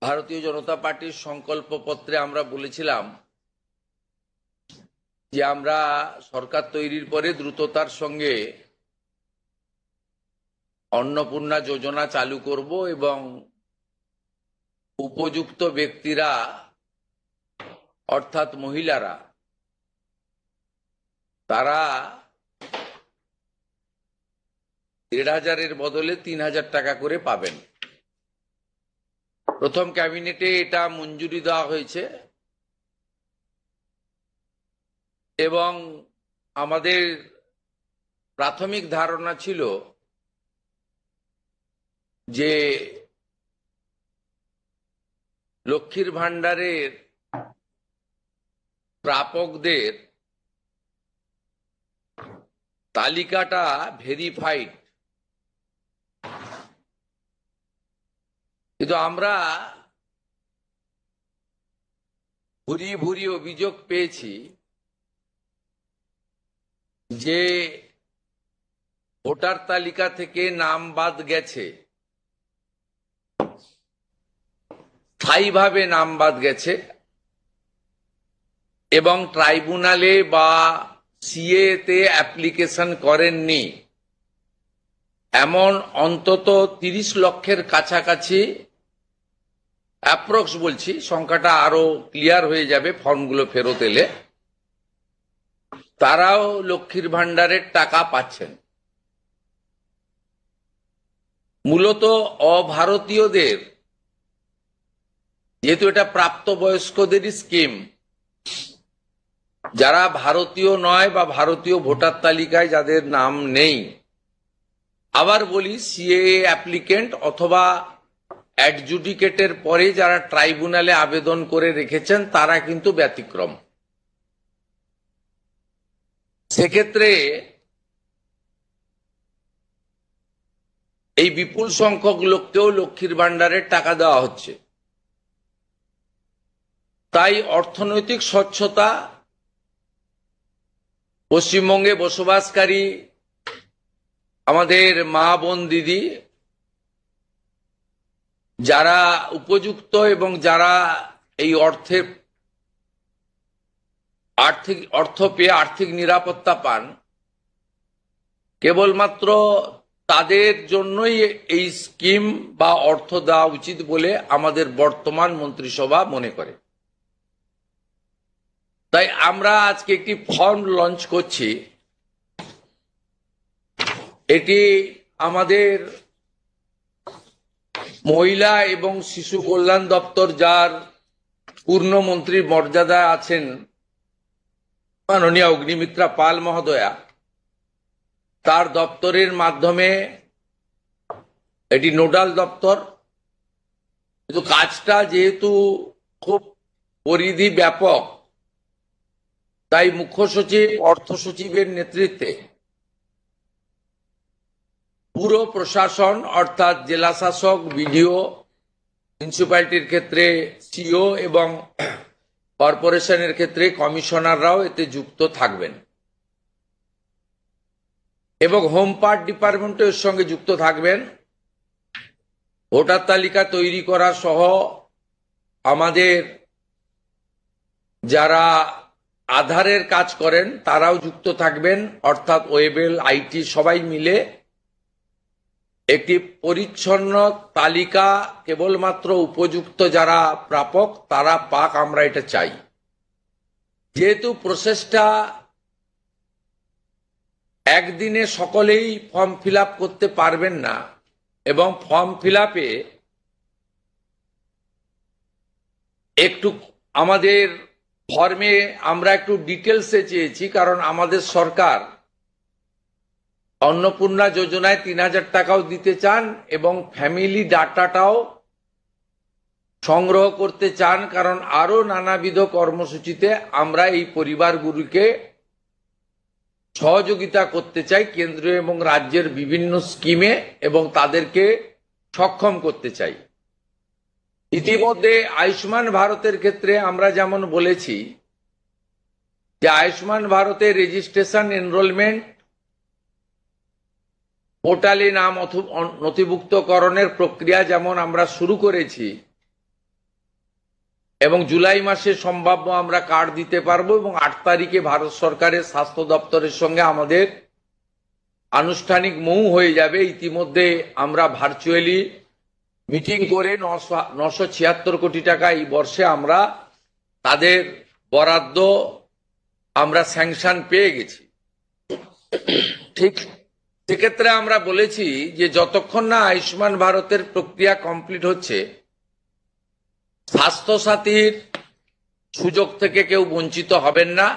ভারতীয় জনতা পার্টির সংকল্পপত্রে আমরা বলেছিলাম যে আমরা সরকার তৈরির পরে দ্রুততার সঙ্গে অন্নপূর্ণা যোজনা চালু করব এবং উপযুক্ত ব্যক্তিরা অর্থাৎ মহিলারা তারা ১,৫০০-এর বদলে ৩,০০০ টাকা করে পাবেন। প্রথম ক্যাবিনেটে এটা মঞ্জুরি দেওয়া হয়েছে এবং আমাদের প্রাথমিক ধারণা ছিল যে লক্ষ্মীর ভাণ্ডারের প্রাপকদের তালিকাটা ভেরিফাইড, কিন্তু আমরা ভুরি অভিযোগ পেয়েছি যে ভোটার তালিকা থেকে নাম বাদ গেছে, স্থায়ীভাবে নাম বাদ গেছে এবং ট্রাইব্যুনালে বা সিএ তে অ্যাপ্লিকেশন করেননি এমন অন্তত ৩০ লক্ষের কাছাকাছি, অ্যাপ্রক্স বলছি, সংখ্যাটা আরো ক্লিয়ার হয়ে যাবে ফর্মগুলো ফেরত এলে, তারাও লক্ষ্মীর ভাণ্ডারের টাকা পাচ্ছেন। মূলত অভারতীয়দের, যেহেতু এটা প্রাপ্তবয়স্কদেরই স্কিম, যারা ভারতীয় নয় বা ভারতীয় ভোটার তালিকায় যাদের নাম নেই, আবার বলি সিএএ অ্যাপ্লিকেন্ট অথবা অ্যাডজুডিকেটের পরে যারা ট্রাইব্যুনালে আবেদন করে রেখেছেন তারা কিন্তু ব্যতিক্রম। সেক্ষেত্রে এই বিপুল সংখ্যক লোককেও লক্ষ্মীর ভাণ্ডারের টাকা দেওয়া হচ্ছে। তাই অর্থনৈতিক স্বচ্ছতা, পশ্চিমবঙ্গে বসবাসকারী আমাদের মা বোন দিদি যারা উপযুক্ত এবং যারা এই অর্থ পেয়ে আর্থিক নিরাপত্তা পান, কেবলমাত্র তাদের জন্যই এই স্কিম বা অর্থ দেওয়া উচিত বলে আমাদের বর্তমান মন্ত্রিসভা মনে করে। তাই আমরা আজকে একটি ফর্ম লঞ্চ করছি। এটি আমাদের মহিলা এবং শিশু কল্যাণ দপ্তর, যার পূর্ণমন্ত্রীর মর্যাদায় আছেন মাননীয় অগ্নিমিত্রা পাল মহোদয়া, তার দপ্তরের মাধ্যমে, এটি নোডাল দপ্তর, কিন্তু কাজটা যেহেতু খুব পরিধি ব্যাপক, তাই মুখ্য সচিব, অর্থ সচিবের নেতৃত্বে পুরো প্রশাসন অর্থাৎ জেলা শাসক, বিডিও, মিউনিসিপ্যালিটির ক্ষেত্রে সিও এবং কর্পোরেশনের ক্ষেত্রে কমিশনাররাও এতে যুক্ত থাকবেন এবং হোম পার্ট ডিপার্টমেন্টও এর সঙ্গে যুক্ত থাকবেন। ভোটার তালিকা তৈরি করা সহ আমাদের যারা আধারের কাজ করেন তারাও যুক্ত থাকবেন, অর্থাৎ ওয়েবেল, আইটি সবাই মিলে একটি পরিচ্ছন্ন তালিকা কেবলমাত্র উপযুক্ত যারা প্রাপক তারা পাক, আমরা এটা চাই। যেহেতু প্রসেসটা একদিনে সকলেই ফর্ম ফিল আপ করতে পারবেন না এবং ফর্ম ফিল আপে একটু আমাদের ফর্মে আমরা একটু ডিটেলসে চেয়েছি, কারণ আমাদের সরকার অন্নপূর্ণা যোজনায় ৩,০০০ টাকাও দিতে চান এবং ফ্যামিলি ডাটাটাও সংগ্রহ করতে চান, কারণ আরো নানাবিধ কর্মসূচিতে আমরা এই পরিবারগুলিকে সহযোগিতা করতে চাই কেন্দ্রীয় এবং রাজ্যের বিভিন্ন স্কিমে এবং তাদেরকে সক্ষম করতে চাই। ইতিমধ্যে আয়ুষ্মান ভারতের ক্ষেত্রে আমরা যেমন বলেছি যে আয়ুষ্মান ভারতের রেজিস্ট্রেশন, এনরোলমেন্ট, পোর্টালে নাম নথিভুক্তকরণের প্রক্রিয়া যেমন আমরা শুরু করেছি, এবং জুলাই মাসে সম্ভাব্য আমরা কার্ড দিতে পারবো এবং 8 তারিখে ভারত সরকারের স্বাস্থ্য দপ্তরের সঙ্গে আমাদের আনুষ্ঠানিক মৌ হয়ে যাবে। ইতিমধ্যে আমরা ভার্চুয়ালি মিটিং করে 976 কোটি টাকা এই বর্ষে আমরা তাদের বরাদ্দ আমরা স্যাংশন পেয়ে গেছি। ঠিক সেক্ষেত্রে আমরা বলেছি যে যতক্ষণ না আয়ুষ্মান ভারতের প্রক্রিয়া কমপ্লিট হচ্ছে, স্বাস্থ্যসাথীর সুযোগ থেকে কেউ বঞ্চিত হবেন না।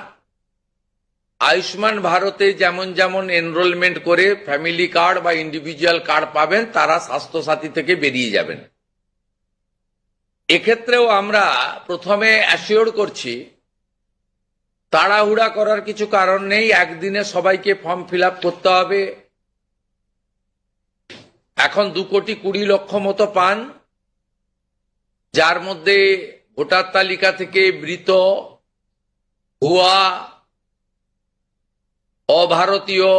আয়ুষ্মান ভারতে যেমন যেমন এনরোলমেন্ট করে ফ্যামিলি কার্ড বা ইন্ডিভিজুয়াল কার্ড পাবেন, তারা স্বাস্থ্যসাথী থেকে বেরিয়ে যাবেন। এক্ষেত্রেও আমরা প্রথমে অ্যাসিওর করছি, তাড়াহুড়া করার কিছু কারণ নেই। একদিনে সবাইকে ফর্ম ফিল আপ করতে হবে। এখন 2,20,00,000 মতো পান, যার মধ্যে ভোটার তালিকা থেকে মৃত, ভুয়া, অভারতীয়,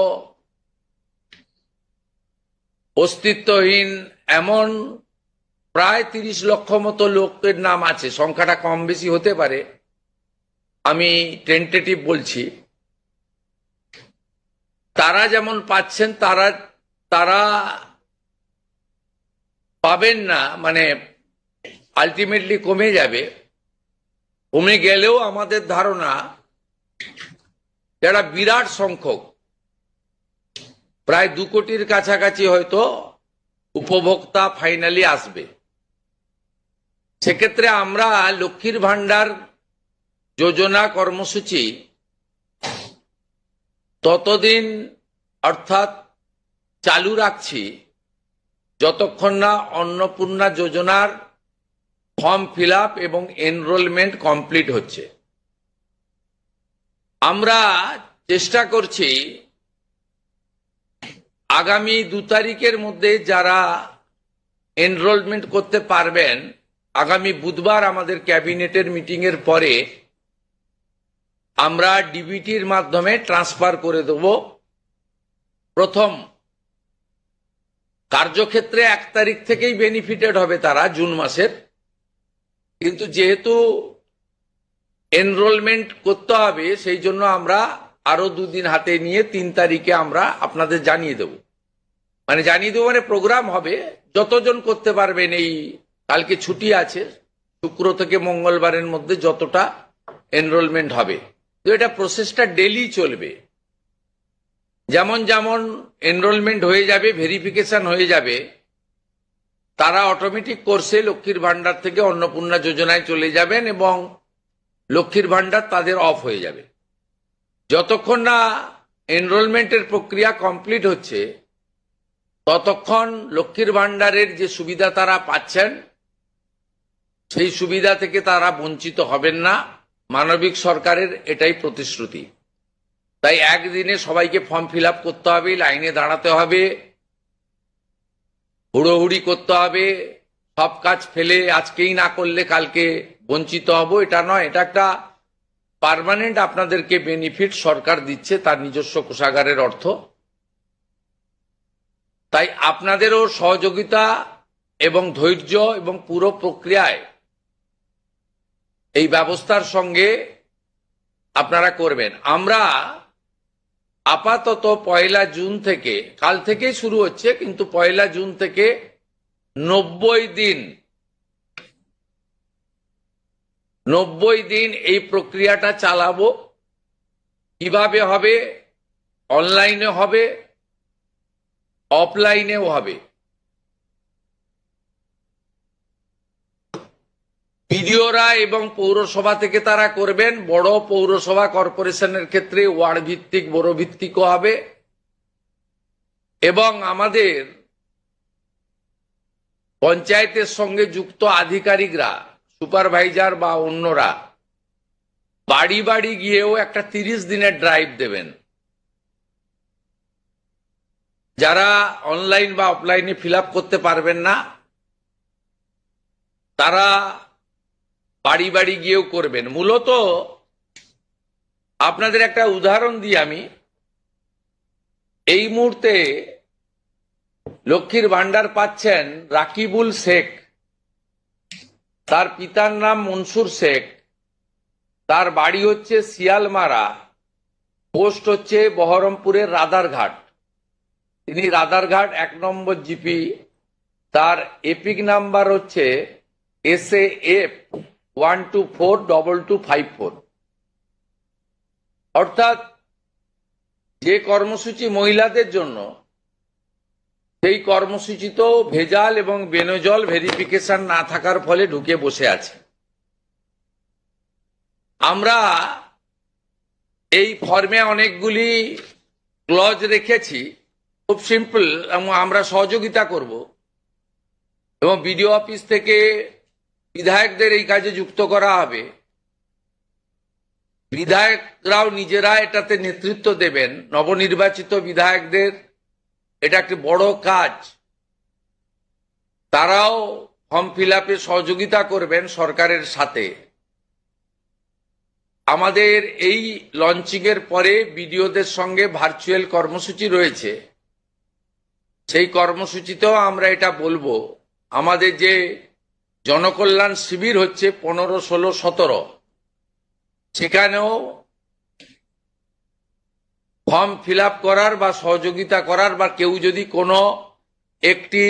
অস্তিত্বহীন এমন প্রায় 30 লক্ষ মতো লোকের নাম আছে। সংখ্যাটা কম বেশি হতে পারে, আমি টেন্টেটিভ বলছি। তারা যেমন পাচ্ছেন তারা পাবেন না, মানে আলটিমেটলি কমে যাবে। কমে গেলেও আমাদের ধারণা যারা বিরাট সংখ্যক, প্রায় 2 কোটির কাছাকাছি হয়তো উপভোক্তা ফাইনালি আসবে। সেক্ষেত্রে আমরা লক্ষ্মীর ভান্ডার যোজনা কর্মসূচি ততদিন অর্থাৎ চালু রাখছি যতক্ষণ না অন্নপূর্ণা যোজনার ফর্ম ফিল আপ এবং এনরোলমেন্ট কমপ্লিট হচ্ছে। আমরা চেষ্টা করছি আগামী 2 তারিখের মধ্যে যারা এনরোলমেন্ট করতে পারবেন, আগামী বুধবার আমাদের ক্যাবিনেটের মিটিং এর পরে আমরা ডিবিটির মাধ্যমে ট্রান্সফার করে দেব। প্রথম কার্যক্ষেত্রে 1 তারিখ থেকেই বেনিফিটেড হবে তারা, জুন মাসের। কিন্তু যেহেতু এনরোলমেন্ট করতে হবে, সেই জন্য আমরা আরো 2 দিন হাতে নিয়ে 3 তারিখে আমরা আপনাদের জানিয়ে দেব। মানে প্রোগ্রাম হবে, যতজন করতে পারবেন। এই কালকে ছুটি আছে, শুক্র থেকে মঙ্গলবারের মধ্যে যতটা এনরোলমেন্ট হবে। তো এটা প্রসেসটা ডেলি চলবে। যেমন যেমন এনরোলমেন্ট হয়ে যাবে, ভেরিফিকেশন হয়ে যাবে, তারা অটোমেটিক কোর্সে লক্ষ্মীর ভান্ডার থেকে অন্নপূর্ণা যোজনায় চলে যাবেন এবং লক্ষ্মীর ভান্ডার তাদের অফ হয়ে যাবে। যতক্ষণ না এনরোলমেন্টের প্রক্রিয়া কমপ্লিট হচ্ছে, ততক্ষণ লক্ষ্মীর ভান্ডারের যে সুবিধা তারা পাচ্ছেন, সেই সুবিধা থেকে তারা বঞ্চিত হবেন না। মানবিক সরকারের এটাই প্রতিশ্রুতি। তাই একদিনে সবাইকে ফর্ম ফিল আপ করতে হবে, লাইনে দাঁড়াতে হবে, হুড়োহুড়ি করতে হবে, সব কাজ ফেলে আজকেই না করলে কালকে বঞ্চিত হব, এটা নয়। এটা একটা পার্মানেন্ট আপনাদেরকে বেনিফিট সরকার দিচ্ছে তার নিজস্ব কোষাগারের অর্থ। তাই আপনাদেরও সহযোগিতা এবং ধৈর্য এবং পুরো প্রক্রিয়ায় এই ব্যবস্থার সঙ্গে আপনারা করবেন। আমরা আপাতত 1 জুন থেকে, কাল থেকে শুরু হচ্ছে, কিন্তু 1 জুন থেকে 90 দিন এই প্রক্রিয়াটা চালাবো। কিভাবে হবে? অনলাইনে হবে, অফলাইনেও হবে। বিডিওরা এবং পৌরসভা থেকে তারা করবেন। বড় পৌরসভা কর্পোরেশনের ক্ষেত্রে ওয়ার্ড ভিত্তিক, বড় ভিত্তিকও হবে। এবং আমাদের পঞ্চায়েতের সঙ্গে যুক্ত আধিকারিকরা, সুপারভাইজার বা অন্যরা বাড়ি বাড়ি গিয়েও একটা 30 দিনের ড্রাইভ দেবেন। যারা অনলাইন বা অফলাইনে ফিল আপ করতে পারবেন না, তারা বাড়ি বাড়ি গিয়েও করবেন। মূলত আপনাদের একটা উদাহরণ দিই আমি। এই মুহূর্তে লক্ষ্মীর ভান্ডার পাচ্ছেন রাকিবুল শেখ, তার পিতার নাম মনসুর শেখ, তার বাড়ি হচ্ছে শিয়ালমারা, পোস্ট হচ্ছে বহরমপুরের রাদারঘাট। তিনি রাদারঘাট 1 নম্বর জিপি। তার এপিক নাম্বার হচ্ছে SAF 1242254। অর্থাৎ যে কর্মসূচি মহিলাদের জন্য, সেই কর্মসূচি তো ভেজাল এবং বেনজল ভেরিফিকেশন না থাকার ফলে ঢুকে বসে আছে। আমরা এই ফর্মে অনেকগুলি ক্লজ রেখেছি, খুব সিম্পল, এবং আমরা সহযোগিতা করব এবং বিডিও অফিস থেকে বিধায়কদের এই কাজে যুক্ত করা হবে। বিধায়করাও নিজেরা এটাতে নেতৃত্ব দেবেন। নবনির্বাচিত বিধায়কদের এটা একটি বড় কাজ, তারাও ফর্ম ফিল আপে সহযোগিতা করবেন সরকারের সাথে। আমাদের এই লঞ্চিং এর পরে বিডিওদের সঙ্গে ভার্চুয়াল কর্মসূচি রয়েছে, সেই কর্মসূচিতেও আমরা এটা বলবো। আমাদের যে জনকল্যাণ শিবির হচ্ছে 15, 16, 17, সেখানেও ফর্ম ফিল আপ করার বা সহযোগিতা করার, বা কেউ যদি কোনো একটি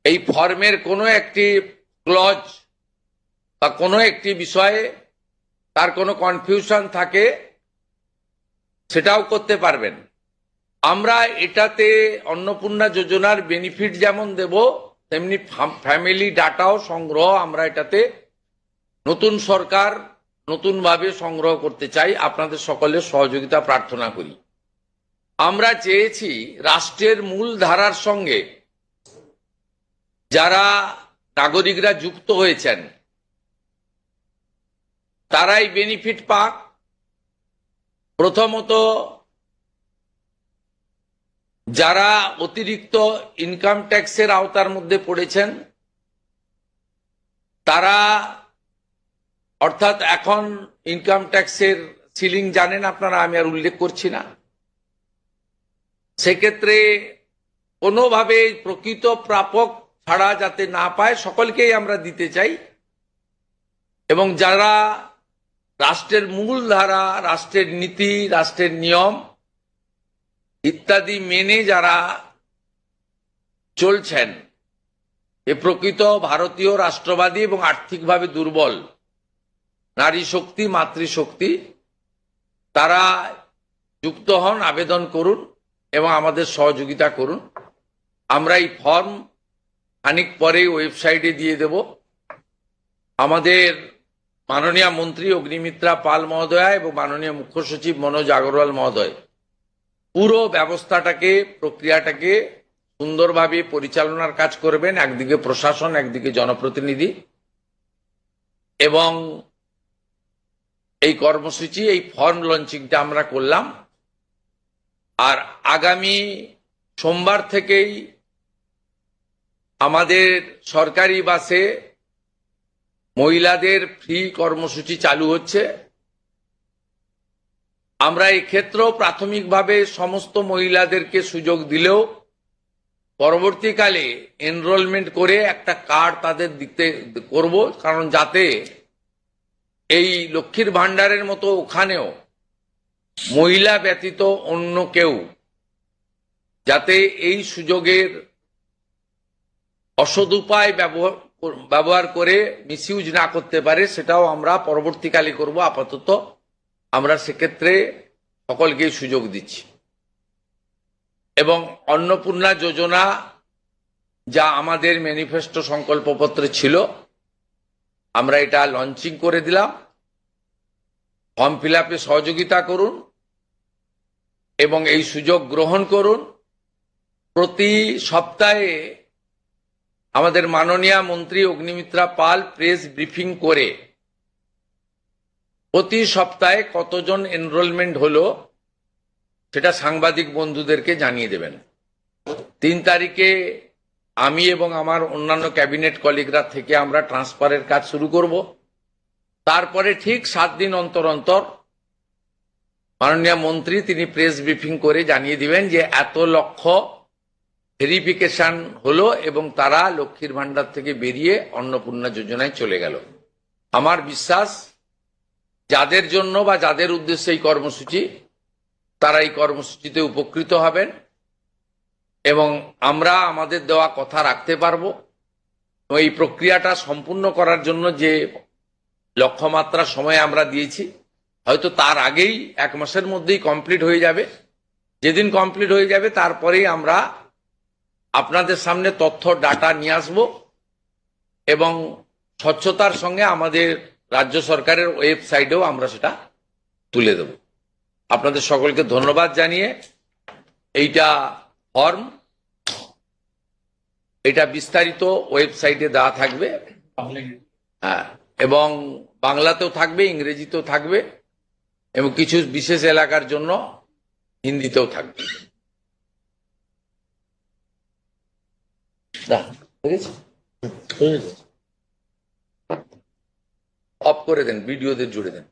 এই ফর্মের কোনো একটি ক্লজ বা কোনো একটি বিষয়ে তার কোনো কনফিউশন থাকে, সেটাও করতে পারবেন। আমরা এটাতে অন্নপূর্ণা যোজনার বেনিফিট যেমন দেব, তেমনি ফ্যামিলি ডাটাও সংগ্রহ আমরা এটাতে নতুন সরকার নতুনভাবে সংগ্রহ করতে চাই। আপনাদের সকলের সহযোগিতা প্রার্থনা করি। আমরা চেয়েছি রাষ্ট্রের মূল ধারার সঙ্গে যারা নাগরিকরা যুক্ত হয়েছেন তারাই বেনিফিট পাক। প্রথমত, যারা অতিরিক্ত ইনকাম ট্যাক্সের আওতার মধ্যে পড়েছেন তারা, অর্থাৎ এখন ইনকাম ট্যাক্সের সিলিং জানেন আপনারা, আমি আর উল্লেখ করছি না। সেক্ষেত্রে কোনোভাবে প্রকৃত প্রাপক ছাড়া যাতে না পায়, সকলকেই আমরা দিতে চাই। এবং যারা রাষ্ট্রের মূল ধারা, রাষ্ট্রের নীতি, রাষ্ট্রের নিয়ম ইত্যাদি মেনে যারা চলছেন, এ প্রকৃত ভারতীয় রাষ্ট্রবাদী এবং আর্থিকভাবে দুর্বল নারী শক্তি, মাতৃশক্তি, তারা যুক্ত হন, আবেদন করুন এবং আমাদের সহযোগিতা করুন। আমরা এই ফর্ম খানিক পরেই ওয়েবসাইটে দিয়ে দেব। আমাদের মাননীয় মন্ত্রী অগ্নিমিত্রা পাল মহোদয়া এবং মাননীয় মুখ্য সচিব মনোজ আগরওয়াল মহোদয় পুরো ব্যবস্থাটাকে, প্রক্রিয়াটাকে সুন্দরভাবে পরিচালনার কাজ করবেন। একদিকে প্রশাসন, একদিকে জনপ্রতিনিধি। এবং এই কর্মসূচি, এই ফর্ম লঞ্চিংটা আমরা করলাম। আর আগামী সোমবার থেকেই আমাদের সরকারি বাসে মহিলাদের ফ্রি কর্মসূচি চালু হচ্ছে। আমরা এই ক্ষেত্রেও প্রাথমিকভাবে সমস্ত মহিলাদেরকে সুযোগ দিলেও পরবর্তীকালে এনরোলমেন্ট করে একটা কার্ড তাদের দিতে করব, কারণ যাতে এই লক্ষ্মীর ভান্ডারের মতো ওখানেও মহিলা ব্যতীত অন্য কেউ যাতে এই সুযোগের অসদুপায় ব্যবহার করে মিসইউজ না করতে পারে, সেটাও আমরা পরবর্তীকালে করব। আপাতত আমরা সেক্ষেত্রে সকলকেই সুযোগ দিচ্ছি। এবং অন্নপূর্ণা যোজনা যা আমাদের ম্যানিফেস্টো সংকল্পপত্রে ছিল, আমরা এটা লঞ্চিং করে দিলাম। ফর্ম ফিল আপে সহযোগিতা করুন এবং এই সুযোগ গ্রহণ করুন। প্রতি সপ্তাহে আমাদের মাননীয় মন্ত্রী অগ্নিমিত্রা পাল প্রেস ব্রিফিং করে প্রতি সপ্তাহে কতজন এনরোলমেন্ট হলো সেটা সাংবাদিক বন্ধুদেরকে জানিয়ে দেবেন। 3 তারিখে আমি এবং আমার অন্যান্য ক্যাবিনেট কলিগরা থেকে আমরা ট্রান্সফারের কাজ শুরু করব। তারপরে ঠিক 7 দিন অন্তর অন্তর মাননীয় মন্ত্রী তিনি প্রেস ব্রিফিং করে জানিয়ে দিবেন যে এত লক্ষ ভেরিফিকেশন হলো এবং তারা লক্ষ্মীর ভান্ডার থেকে বেরিয়ে অন্নপূর্ণা যোজনায় চলে গেল। আমার বিশ্বাস যাদের জন্য বা যাদের উদ্দেশ্যে এই কর্মসূচি, তারা এই কর্মসূচিতে উপকৃত হবেন এবং আমরা আমাদের দেওয়া কথা রাখতে পারবো। এই প্রক্রিয়াটা সম্পূর্ণ করার জন্য যে লক্ষ্যমাত্রা সময় আমরা দিয়েছি, হয়তো তার আগেই 1 মাসের মধ্যেই কমপ্লিট হয়ে যাবে। যেদিন কমপ্লিট হয়ে যাবে তারপরেই আমরা আপনাদের সামনে তথ্য ডাটা নিয়ে আসব এবং স্বচ্ছতার সঙ্গে আমাদের রাজ্য সরকারের ওয়েবসাইটেও আমরা সেটা তুলে দেব। আপনাদের সকলকে ধন্যবাদ জানিয়ে এইটা ফর্ম, এটা বিস্তারিত ওয়েবসাইটে দেওয়া থাকবে, হ্যাঁ, এবং বাংলাতেও থাকবে, ইংরেজিতেও থাকবে এবং কিছু বিশেষ এলাকার জন্য হিন্দিতেও থাকবে। অফ করে দেন, ভিডিওদের জুড়ে দেন।